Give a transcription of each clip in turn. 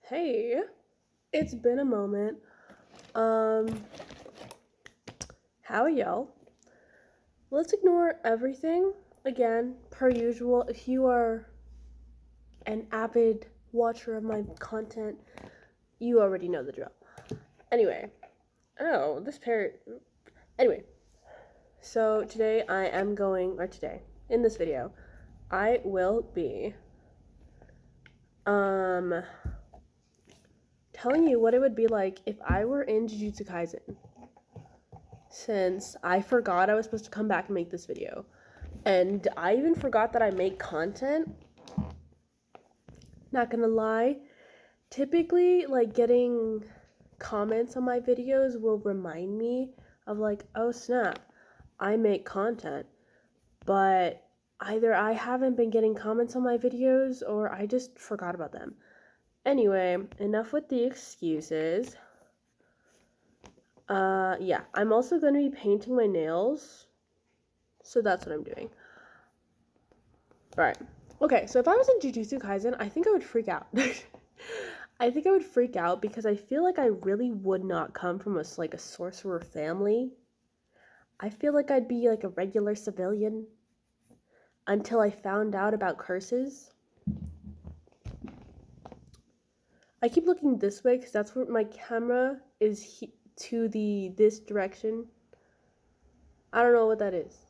Hey, it's been a moment. Um, how are y'all? Let's ignore everything again, per usual. If you are an avid watcher of my content, you already know the drill. Anyway, oh, this parrot. Anyway, so today I am going, or today, in this video, I will be, um, telling you what it would be like if I were in Jujutsu Kaisen. Since I forgot I was supposed to come back and make this video. And I even forgot that I make content. Not gonna lie. Typically, like, getting comments on my videos will remind me of, like, oh snap, I make content. But either I haven't been getting comments on my videos or I just forgot about them. Anyway, enough with the excuses. Yeah, I'm also going to be painting my nails. So that's what I'm doing. Right. Okay, so if I was in Jujutsu Kaisen, I think I would freak out. I think I would freak out because I feel like I really would not come from a sorcerer family. I feel like I'd be like a regular civilian until I found out about curses. I keep looking this way because that's where my camera is to this direction. I don't know what that is.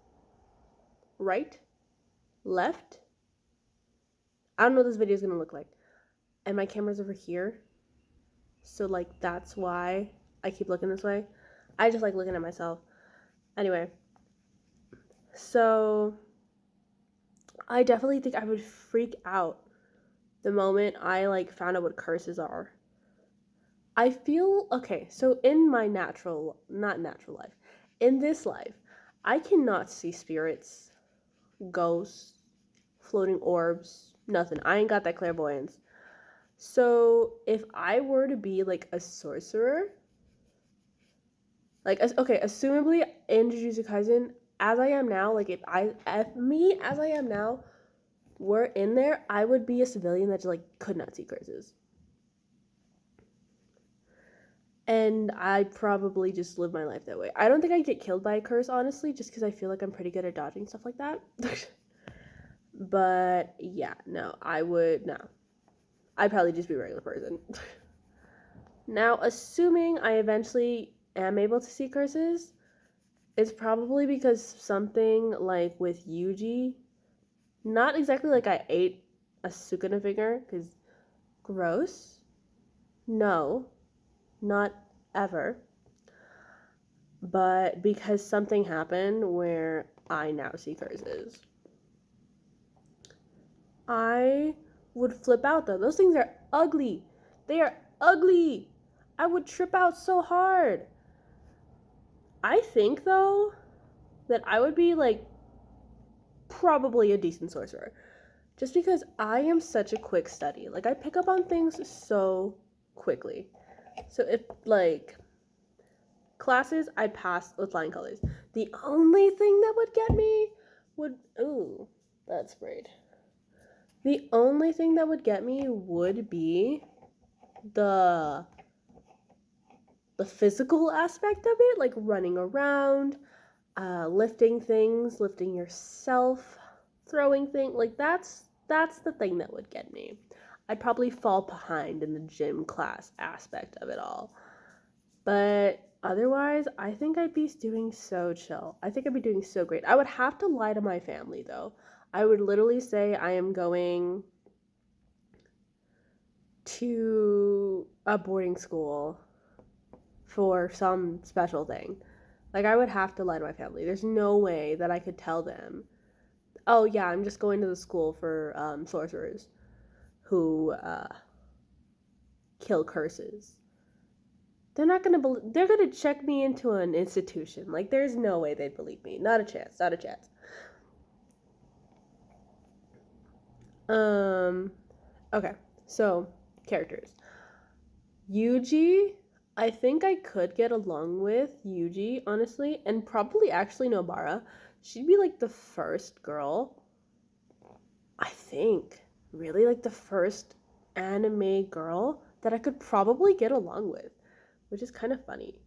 Right? Left? I don't know what this video is gonna look like. And my camera's over here. So, like, that's why I keep looking this way. I just like looking at myself. Anyway. So, I definitely think I would freak out the moment I, like, found out what curses are. I feel, okay, so in my not natural life, in this life, I cannot see spirits, ghosts, floating orbs, nothing. I ain't got that clairvoyance. So, if I were to be, like, a sorcerer, like, okay, assumably in Jujutsu Kaisen, as I am now, like, if me as I am now were in there, I would be a civilian that just, like, could not see curses. And I'd probably just live my life that way. I don't think I'd get killed by a curse, honestly, just because I feel like I'm pretty good at dodging stuff like that. But, yeah, no, I'd probably just be a regular person. Now, assuming I eventually am able to see curses, it's probably because something like with Yuji, not exactly like I ate a Sukuna figure, because gross. No, not ever. But because something happened where I now see curses. I would flip out though. Those things are ugly. They are ugly. I would trip out so hard. I think though that I would be like probably a decent sorcerer. Just because I am such a quick study. Like, I pick up on things so quickly. So if, like, classes, I'd pass with flying colors. The only thing that would get me would... Ooh, that sprayed. The only thing that would get me would be the physical aspect of it. Like, running around, lifting things, lifting yourself, throwing things. Like, that's the thing that would get me. I'd probably fall behind in the gym class aspect of it all. But otherwise, I think I'd be doing so chill. I think I'd be doing so great. I would have to lie to my family, though. I would literally say I am going to a boarding school for some special thing. Like, I would have to lie to my family. There's no way that I could tell them, oh, yeah, I'm just going to the school for sorcerers who kill curses. They're not gonna they're gonna check me into an institution. Like, there's no way they'd believe me. Not a chance. Not a chance. Okay. So, characters. Yuji, I think I could get along with Yuji, honestly, and probably actually Nobara. She'd be like the first girl, I think, really like the first anime girl that I could probably get along with, which is kind of funny.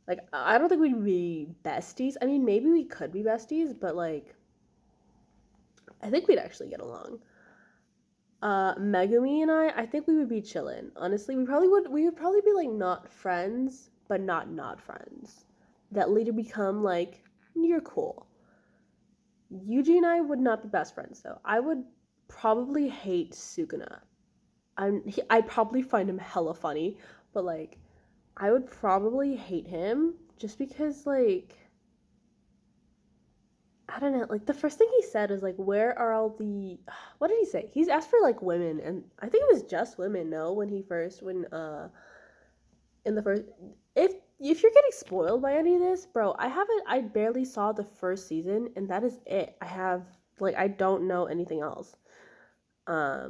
Like, I don't think we'd be besties. I mean, maybe we could be besties, but like, I think we'd actually get along. Megumi and I think we would be chillin'. Honestly, we would probably be like not friends, but not friends. That later become like, you're cool. Yuji and I would not be best friends though. I would probably hate Sukuna. I'd probably find him hella funny, but like, I would probably hate him just because like, I don't know, like the first thing he said was like, where are all the, what did he say? He's asked for like women, and I think it was just women, no, when in the first, if you're getting spoiled by any of this, bro, I barely saw the first season, and that is it. I don't know anything else. I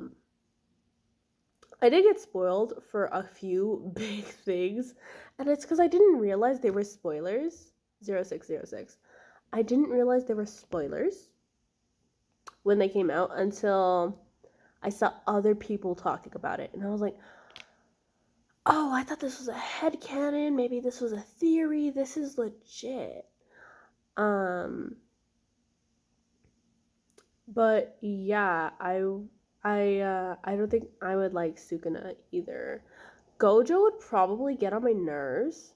did get spoiled for a few big things, and it's because I didn't realize they were spoilers. 0606. I didn't realize they were spoilers when they came out until I saw other people talking about it. And I was like, oh, I thought this was a headcanon. Maybe this was a theory. This is legit. But yeah, I don't think I would like Sukuna either. Gojo would probably get on my nerves,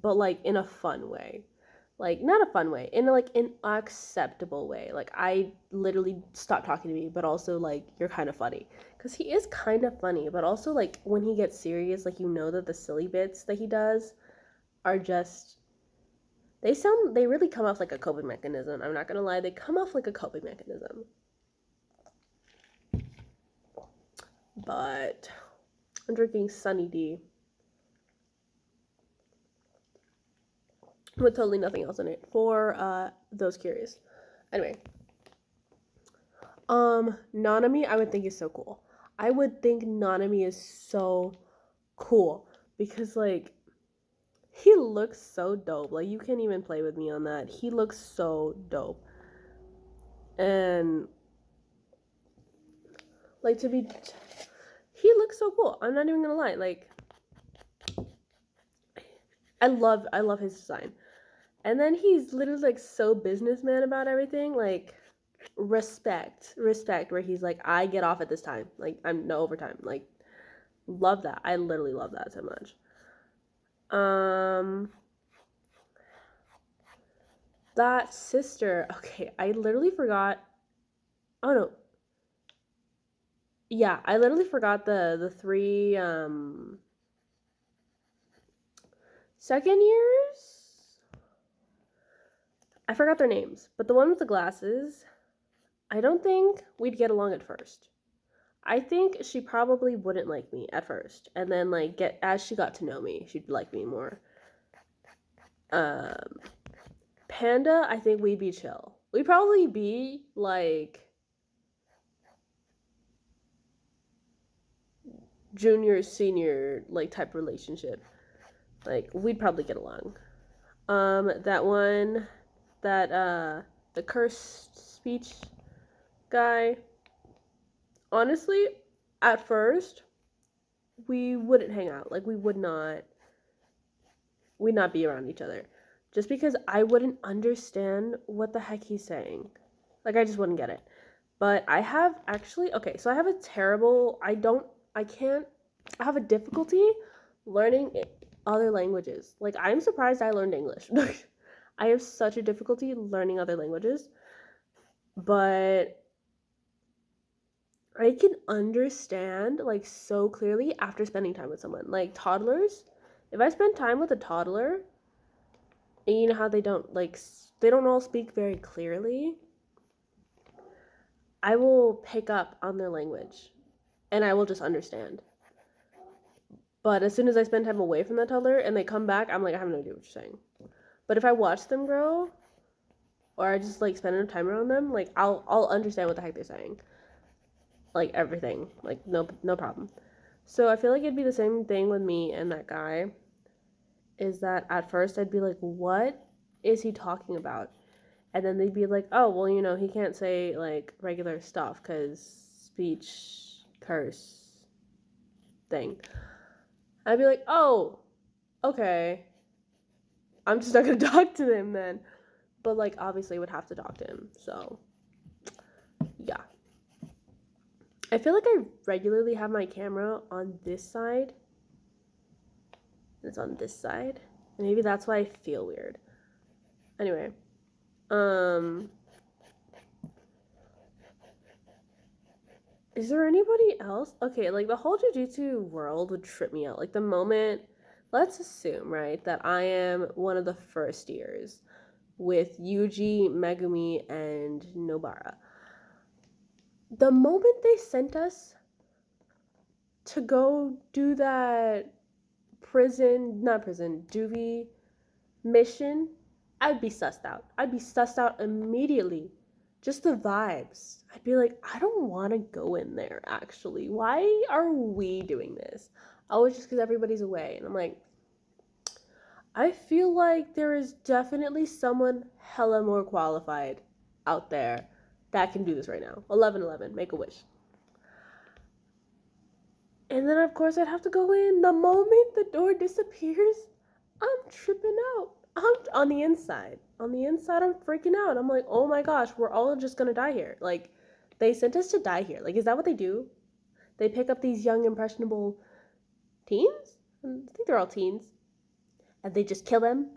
but like in a fun way. Like not a fun way, in like an acceptable way. Like I literally stop talking to me, but also like you're kind of funny, because he is kind of funny, but also like when he gets serious, like you know that the silly bits that he does are just they really come off like a coping mechanism. I'm not gonna lie, they come off like a coping mechanism. But I'm drinking Sunny D with totally nothing else in it for those curious. Anyway, Nanami I would think is so cool. I would think Nanami is so cool because like he looks so dope. Like you can't even play with me on that. He looks so dope. And like he looks so cool. I'm not even gonna lie. Like I love his design. And then he's literally like so businessman about everything. Like respect, where he's like, I get off at this time. Like I'm no overtime. Like love that. I literally love that so much. That sister. Okay, I literally forgot. Oh no. Yeah, I literally forgot the three second years. I forgot their names, but the one with the glasses, I don't think we'd get along at first. I think she probably wouldn't like me at first, and then like as she got to know me, she'd like me more. Panda, I think we'd be chill. We'd probably be like junior senior like type relationship. Like we'd probably get along. That one, that the cursed speech guy. Honestly, at first, we wouldn't hang out. Like we'd not be around each other. Just because I wouldn't understand what the heck he's saying. Like I just wouldn't get it. But I have actually, okay, so I have I have a difficulty learning other languages. Like I'm surprised I learned English. I have such a difficulty learning other languages. But I can understand like so clearly after spending time with someone. Like toddlers, if I spend time with a toddler, and you know how they don't all speak very clearly, I will pick up on their language and I will just understand. But as soon as I spend time away from that toddler and they come back, I'm like, I have no idea what you're saying. But if I watch them grow, or I just like spend enough time around them, like I'll understand what the heck they're saying. Like everything, like no problem. So I feel like it'd be the same thing with me and that guy. Is that at first I'd be like, what is he talking about? And then they'd be like, oh, well, you know, he can't say like regular stuff because speech, curse, thing. I'd be like, oh, okay. I'm just not gonna talk to him then. But like, obviously, I would have to talk to him. So, yeah. I feel like I regularly have my camera on this side. It's on this side. And maybe that's why I feel weird. Anyway. Is there anybody else? Okay, like the whole Jujutsu world would trip me out. Like the moment, let's assume, right, that I am one of the first years with Yuji, Megumi, and Nobara. The moment they sent us to go do that juvie mission, I'd be sussed out. I'd be sussed out immediately. Just the vibes. I'd be like, I don't want to go in there, actually. Why are we doing this? Oh, it's just because everybody's away. And I'm like, I feel like there is definitely someone hella more qualified out there that can do this right now. 11-11, make a wish. And then, of course, I'd have to go in. The moment the door disappears, I'm tripping out. I'm on the inside. On the inside, I'm freaking out. I'm like, oh my gosh, we're all just gonna die here. Like, they sent us to die here. Like, is that what they do? They pick up these young, impressionable teens? I think they're all teens. And they just kill them?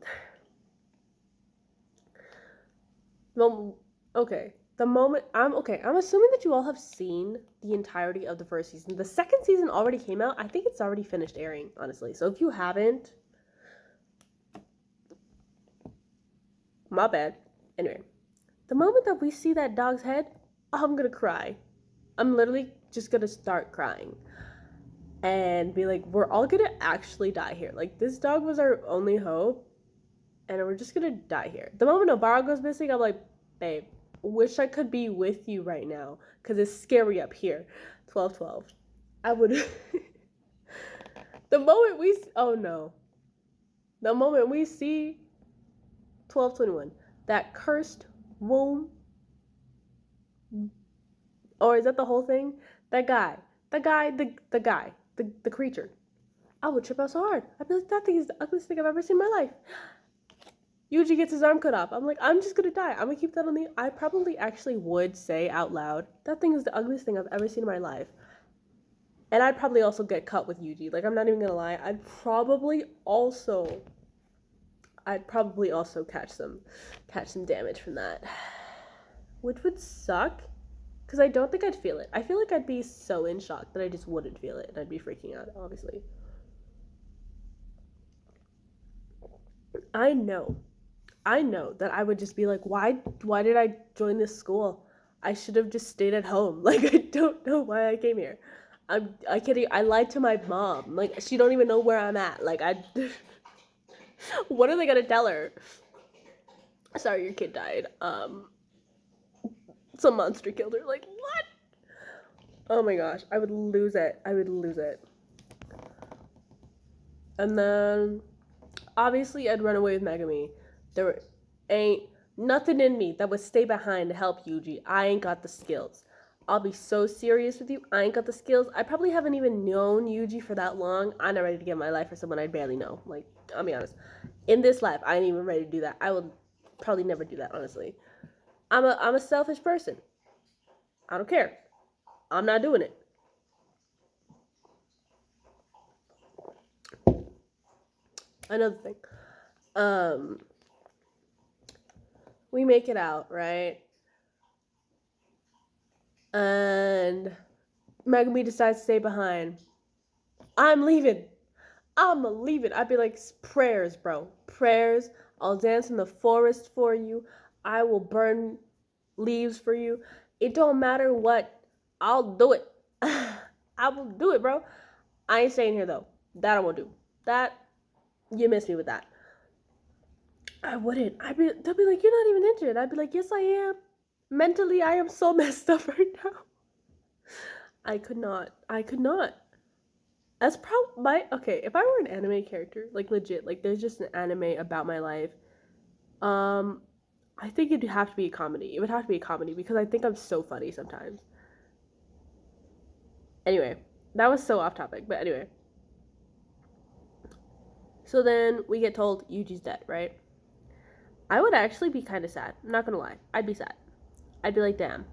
Okay. I'm assuming that you all have seen the entirety of the first season. The second season already came out. I think it's already finished airing, honestly. So if you haven't, my bad. Anyway, the moment that we see that dog's head, I'm gonna cry. I'm literally just gonna start crying. And be like, we're all gonna actually die here. Like, this dog was our only hope. And we're just gonna die here. The moment Nobara goes missing, I'm like, babe, wish I could be with you right now. Because it's scary up here. 12-12. I would... The moment we see 12-21, that cursed womb, or is that the whole thing? The creature. I would trip out so hard. I'd be like, that thing is the ugliest thing I've ever seen in my life. Yuji gets his arm cut off. I'm like, I'm just gonna die. I'm gonna keep that on the... I probably actually would say out loud, that thing is the ugliest thing I've ever seen in my life. And I'd probably also get cut with Yuji. Like, I'm not even gonna lie. I'd probably also catch some damage from that. Which would suck. Because I don't think I'd feel it. I feel like I'd be so in shock that I just wouldn't feel it. And I'd be freaking out, obviously. I know that I would just be like, why did I join this school? I should have just stayed at home. Like, I don't know why I came here. I kidding. I lied to my mom. Like, she don't even know where I'm at. Like, what are they gonna tell her? Sorry, your kid died. Some monster killed her. Like, what? Oh my gosh, I would lose it. And then, obviously, I'd run away with Megumi. There ain't nothing in me that would stay behind to help Yuji. I ain't got the skills. I'll be so serious with you. I ain't got the skills. I probably haven't even known Yuji for that long. I'm not ready to give my life for someone I barely know. Like, I'll be honest. In this life, I ain't even ready to do that. I will probably never do that, honestly. I'm a selfish person. I don't care. I'm not doing it. Another thing. We make it out, right? And Megumi decides to stay behind. I'm leaving. I'd be like, prayers, bro. Prayers. I'll dance in the forest for you. I will burn leaves for you. It don't matter what. I'll do it. I will do it, bro. I ain't staying here, though. That I won't do. That, you missed me with that. I wouldn't. They'll be like, you're not even injured. I'd be like, yes, I am. Mentally, I am so messed up right now. I could not. That's okay, if I were an anime character, like legit, like there's just an anime about my life, I think it'd have to be a comedy. It would have to be a comedy because I think I'm so funny sometimes. Anyway, That was so off topic, but anyway. So then we get told Yuji's dead, right? I would actually be kind of sad. I'm not gonna lie. I'd be sad. I'd be like, damn,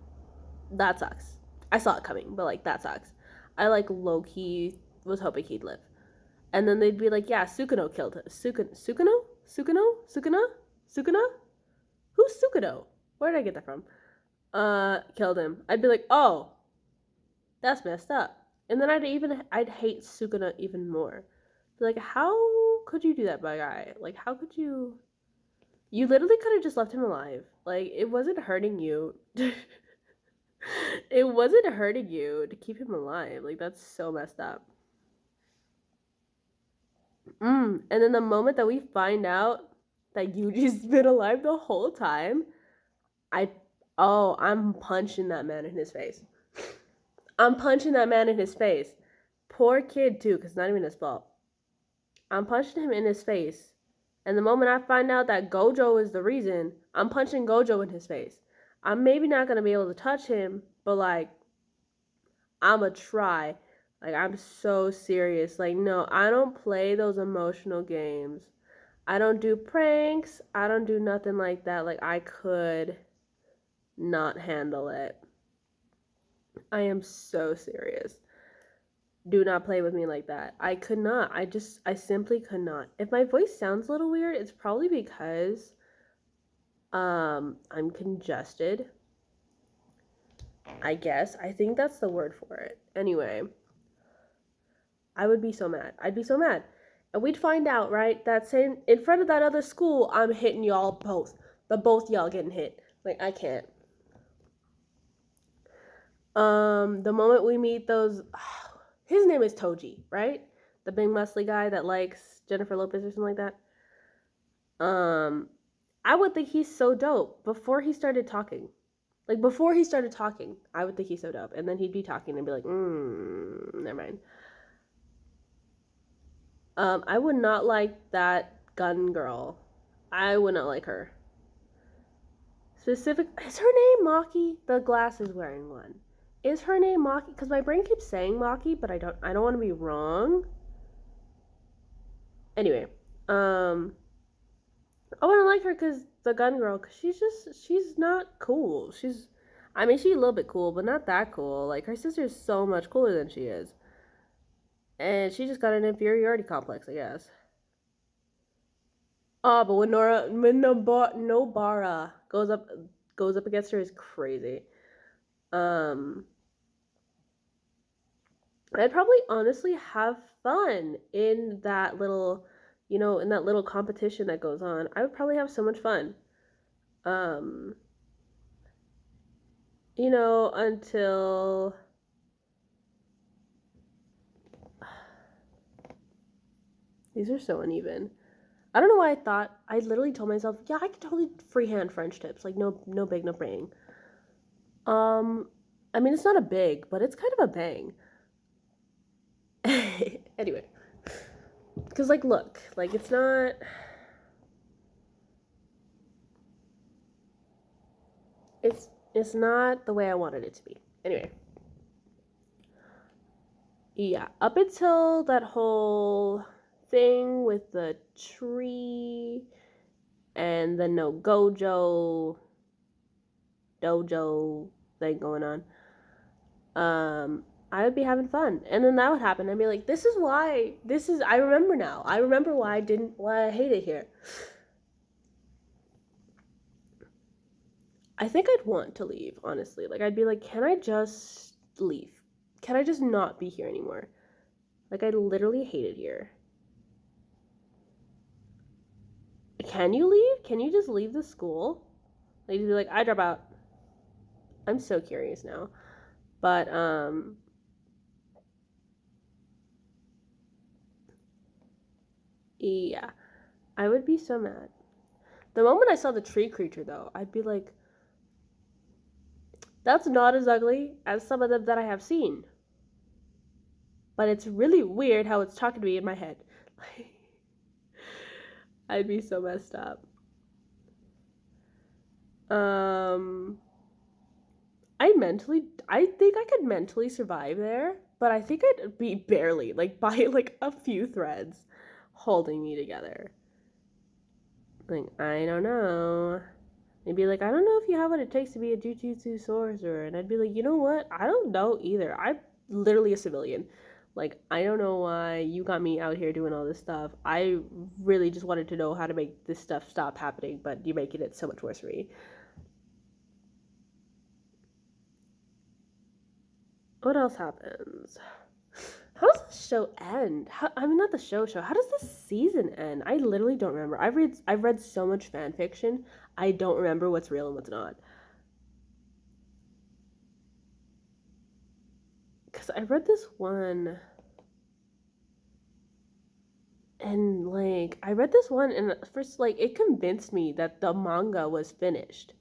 that sucks. I saw it coming, but like, that sucks. I like low key was hoping he'd live. And then they'd be like, yeah, Sukino killed him. Sukino? Sukuna? Who's Sukino? Where did I get that from? Killed him. I'd be like, oh, that's messed up. And then I'd hate Sukuna even more. Be like, how could you do that, my guy? Like, how could you? You literally could have just left him alive. Like, it wasn't hurting you. It wasn't hurting you to keep him alive. Like, that's so messed up. And then the moment that we find out that Yuji's been alive the whole time, I'm punching that man in his face. I'm punching that man in his face. Poor kid, too, because it's not even his fault. I'm punching him in his face. And the moment I find out that Gojo is the reason, I'm punching Gojo in his face. I'm maybe not going to be able to touch him, but, like, I'm going to try. Like, I'm so serious. Like, no, I don't play those emotional games. I don't do pranks. I don't do nothing like that. Like, I could not handle it. I am so serious. Do not play with me like that. I could not. I simply could not. If my voice sounds a little weird, it's probably because I'm congested. I guess. I think that's the word for it. Anyway, I would be so mad. I'd be so mad. And we'd find out, right, that saying in front of that other school, I'm hitting y'all both. But both y'all getting hit. Like, I can't. The moment we meet those, his name is Toji, right? The big muscly guy that likes Jennifer Lopez or something like that. I would think he's so dope before he started talking. Like, before he started talking, I would think he's so dope. And then he'd be talking and be like, never mind. I would not like that gun girl. I would not like her. Is her name Maki? The glasses wearing one. Is her name Maki? Because my brain keeps saying Maki, but I don't want to be wrong. Anyway, I wouldn't like her because the gun girl, because she's not cool. She's a little bit cool, but not that cool. Like, her sister's so much cooler than she is. And she just got an inferiority complex, I guess. Oh, but when Nobara goes up against her is crazy. I'd probably honestly have fun in that little, in that little competition that goes on. I would probably have so much fun. Until these are so uneven. I don't know why I literally told myself, yeah, I could totally freehand French tips. Like, no big, no bang. It's not a big, but it's kind of a bang. Anyway. Because, like, look, like, it's not... It's not the way I wanted it to be. Anyway. Yeah, up until that whole thing with the tree and the no Gojo dojo thing going on, I would be having fun. And then that would happen. I'd be like, I remember now. I remember why I hate it here. I think I'd want to leave, honestly. Like, I'd be like, can I just leave? Can I just not be here anymore? Like, I literally hate it here. Can you leave? Can you just leave the school? Like, you'd be like, I drop out. I'm so curious now. But, yeah. I would be so mad. The moment I saw the tree creature, though, I'd be like, that's not as ugly as some of them that I have seen. But it's really weird how it's talking to me in my head. I'd be so messed up. I think I could mentally survive there, but I think I'd be barely, like, by, like, a few threads holding me together. Like, I don't know. They'd be like, I don't know if you have what it takes to be a Jujutsu sorcerer. And I'd be like, you know what? I don't know either. I'm literally a civilian. Like, I don't know why you got me out here doing all this stuff. I really just wanted to know how to make this stuff stop happening, but you're making it so much worse for me. What else happens? How does the show end? I mean, not the show. How does the season end? I literally don't remember. I've read so much fan fiction. I don't remember what's real and what's not. Cause I read this one, and like I read this one, and at first, like, it convinced me that the manga was finished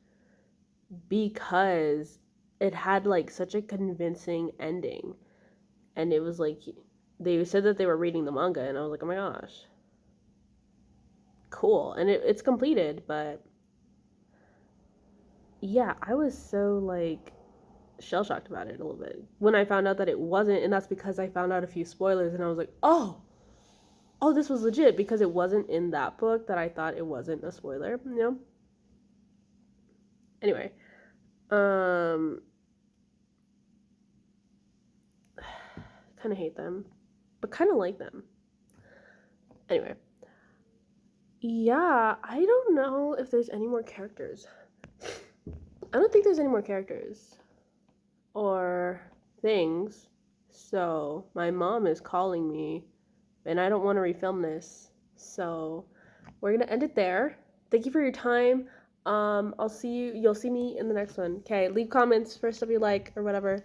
because it had like such a convincing ending, and it was like they said that they were reading the manga, and I was like, oh my gosh, cool, and it's completed, but yeah, I was so like shell shocked about it a little bit when I found out that it wasn't, and that's because I found out a few spoilers, and I was like, oh, this was legit because it wasn't in that book that I thought it wasn't a spoiler, you know? Anyway, kind of hate them, but kind of like them. Anyway, yeah, I don't know if there's any more characters. I don't think there's any more characters or things. So my mom is calling me, and I don't want to refilm this. So we're gonna end it there. Thank you for your time. I'll see you. You'll see me in the next one. Okay, leave comments for stuff you like or whatever.